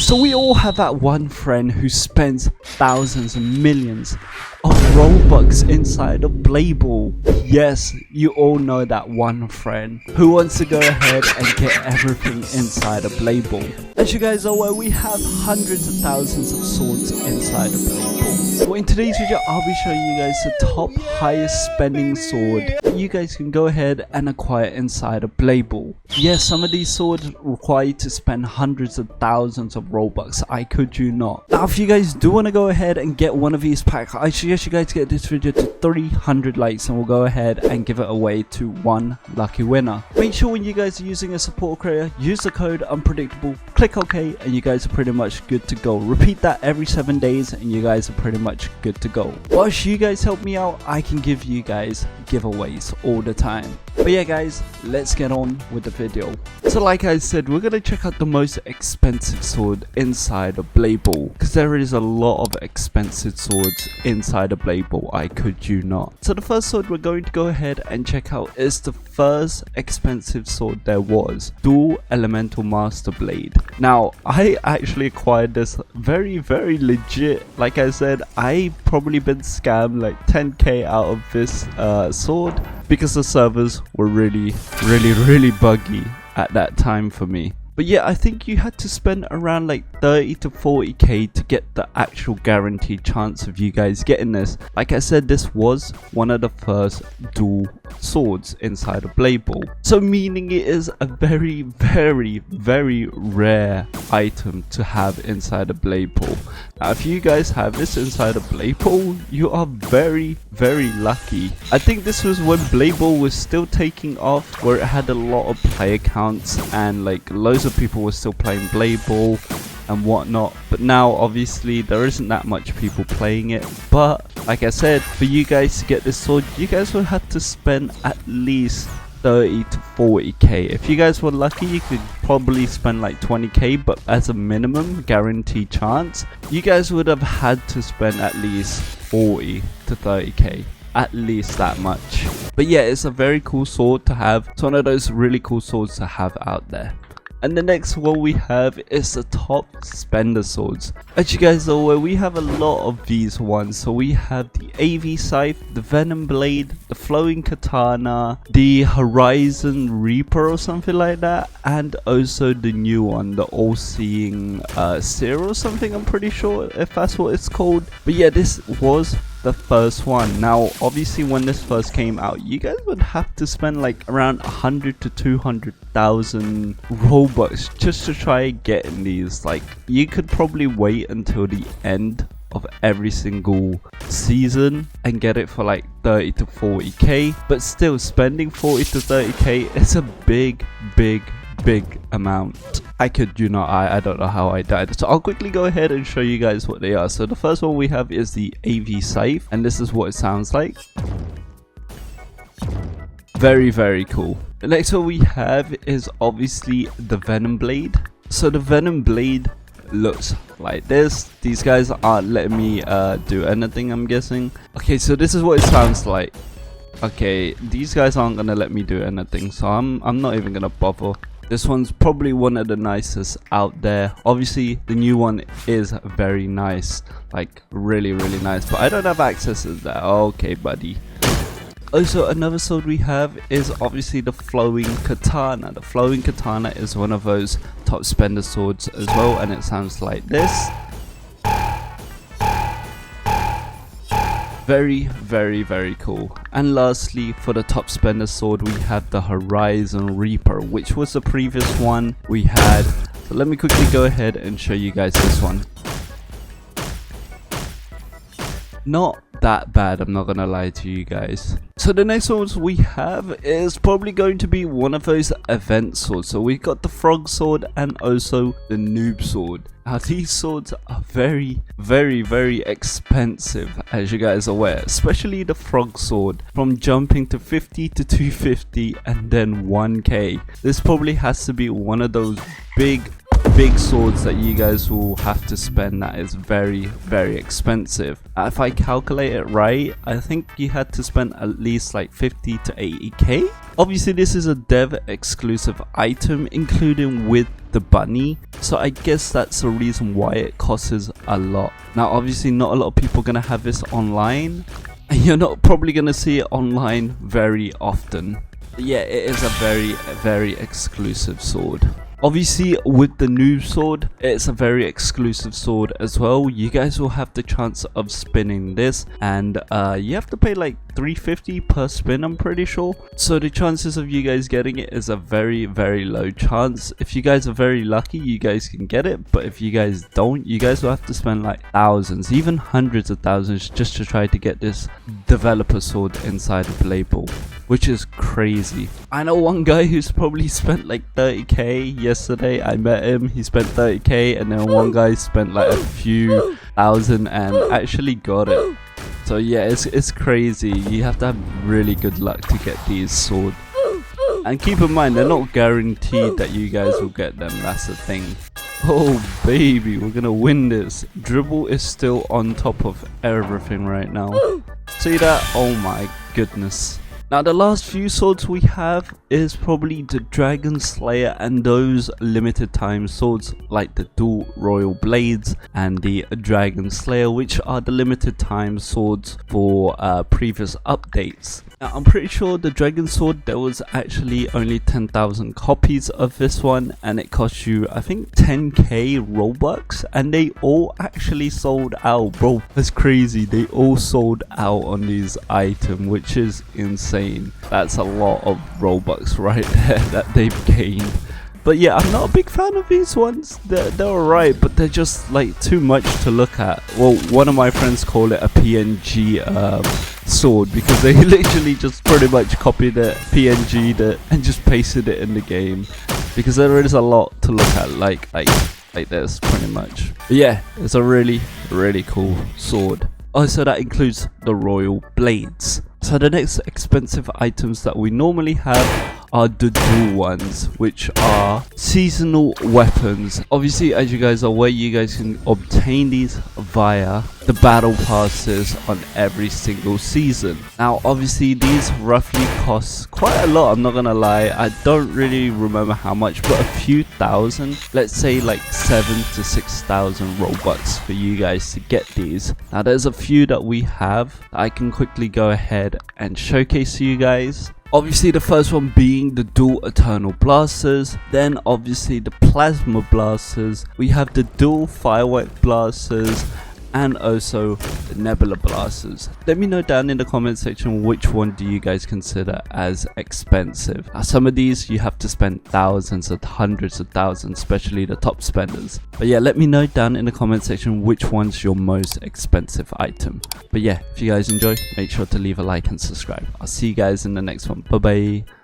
So we all have that one friend who spends thousands and millions of Robux inside of Playable. Yes, you all know that one friend who wants to go ahead and get everything inside of Playable. As you guys are aware, we have hundreds of thousands of swords inside of Playable. So in today's video, I'll be showing you guys the top highest spending sword you guys can go ahead and acquire inside of Playable. Yes, some of these swords require you to spend hundreds of thousands of Robux. I kid you not. Now, if you guys do want to go ahead and get one of these packs, I suggest you guys get this video to 300 likes and we'll go ahead and give it away to one lucky winner. Make sure when you guys are using a support creator, use the code unpredictable, click OK, and you guys are pretty much good to go. Repeat that every 7 days and you guys are pretty much good to go. Whilst you guys help me out, I can give you guys giveaways all the time. But yeah guys, let's get on with the video. So like I said, we're gonna check out the most expensive sword inside of Playable, because there is a lot of expensive swords inside of Playable, I kid you not. So the first sword we're going to go ahead and check out is the first expensive sword there was, Dual Elemental Master Blade. Now I actually acquired this very legit. Like I said, I probably been scammed like 10k out of this sword because the servers were really buggy at that time for me. But yeah, I think you had to spend around like 30 to 40k to get the actual guaranteed chance of you guys getting this. Like I said, this was one of the first dual swords inside of Playable. So meaning it is a very rare item to have inside of Playable. Now if you guys have this inside of Playable, you are very lucky. I think this was when Playable was still taking off, where it had a lot of player counts and like loads of people were still playing Playable and whatnot. But now obviously there isn't that much people playing it. But like I said, for you guys to get this sword, you guys will have to spend at least 30 to 40k. If you guys were lucky, you could probably spend like 20k, but as a minimum guaranteed chance, you guys would have had to spend at least 40 to 30k. At least that much. But yeah, it's a very cool sword to have. It's one of those really cool swords to have out there. And the next one we have is the top spender swords. As you guys are aware, we have a lot of these ones. So we have the AV Scythe, the Venom Blade, the Flowing Katana, the Horizon Reaper or something like that, and also the new one, the All-Seeing Seer or something, I'm pretty sure, if that's what it's called. But yeah, this was the first one. Now obviously when this first came out, you guys would have to spend like around 100 to 200,000 Robux just to try getting these. Like you could probably wait until the end of every single season and get it for like 30 to 40k, but still spending 40 to 30k is a big amount. I kid you not, I don't know how I died. So I'll quickly go ahead and show you guys what they are. So the first one we have is the AV Scythe, and this is what it sounds like. Very cool. The next one we have is obviously the Venom Blade. So the Venom Blade looks like this. These guys aren't letting me do anything, I'm guessing. Okay, so this is what it sounds like. Okay, these guys aren't gonna let me do anything, so I'm not even gonna bother. This one's probably one of the nicest out there. Obviously the new one is very nice, like really nice, but I don't have access to that. Okay buddy. Also another sword we have is obviously the Flowing Katana. The Flowing Katana is one of those top spender swords as well, and it sounds like this. Very cool. And lastly, for the top spender sword, we have the Horizon Reaper, which was the previous one we had. So let me quickly go ahead and show you guys this one. Not that bad, I'm not gonna lie to you guys. So the next ones we have is probably going to be one of those event swords. So we've got the Frog Sword and also the Noob Sword. Now these swords are very expensive, as you guys are aware, especially the Frog Sword, from jumping to 50 to 250 and then 1k. This probably has to be one of those big swords that you guys will have to spend that is very expensive. If I calculate it right, I think you had to spend at least like 50 to 80k. Obviously this is a dev exclusive item, including with the bunny, so I guess that's the reason why it costs a lot. Now obviously not a lot of people are gonna have this online, and you're not probably gonna see it online very often. But yeah, it is a very exclusive sword. Obviously with the noob sword, it's a very exclusive sword as well. You guys will have the chance of spinning this, and you have to pay like $3.50 per spin, I'm pretty sure. So the chances of you guys getting it is a very low chance. If you guys are very lucky, you guys can get it, but if you guys don't, you guys will have to spend like thousands, even hundreds of thousands, just to try to get this developer sword inside of Label, which is crazy. I know one guy who's probably spent like 30k. Yesterday I met him, he spent 30k, and then one guy spent like a few thousand and actually got it. So yeah, it's crazy. You have to have really good luck to get these swords. And keep in mind, they're not guaranteed that you guys will get them, that's the thing. Oh baby, we're gonna win this. Dribble is still on top of everything right now. See that? Oh my goodness. Now the last few swords we have is probably the Dragon Slayer and those limited time swords like the dual royal blades and the Dragon Slayer, which are the limited time swords for previous updates. Now I'm pretty sure the Dragon Sword, there was actually only 10,000 copies of this one, and it cost you I think 10k Robux, and they all actually sold out, bro. That's crazy. They all sold out on these items, which is insane. That's a lot of Robux right there that they've gained. But yeah, I'm not a big fan of these ones. They're alright, but they're just like too much to look at. Well, one of my friends call it a PNG sword, because they literally just pretty much copied it, PNG'd it, and just pasted it in the game. Because there is a lot to look at, like this, pretty much. But yeah, it's a really cool sword. Also, that includes the royal blades. So the next expensive items that we normally have are the dual ones, which are seasonal weapons. Obviously, as you guys are aware, you guys can obtain these via the battle passes on every single season. Now obviously these roughly cost quite a lot, I'm not gonna lie. I don't really remember how much, but a few thousand, let's say like 7,000 to 6,000 Robux for you guys to get these. Now there's a few that we have that I can quickly go ahead and showcase to you guys. Obviously the first one being the dual eternal blasters, then obviously the plasma blasters, we have the dual firework blasters, and also the nebula blasters. Let me know down in the comment section which one do you guys consider as expensive. Now, some of these you have to spend thousands and hundreds of thousands, especially the top spenders. But yeah, let me know down in the comment section which one's your most expensive item. But yeah, if you guys enjoy, make sure to leave a like and subscribe. I'll see you guys in the next one. Bye bye.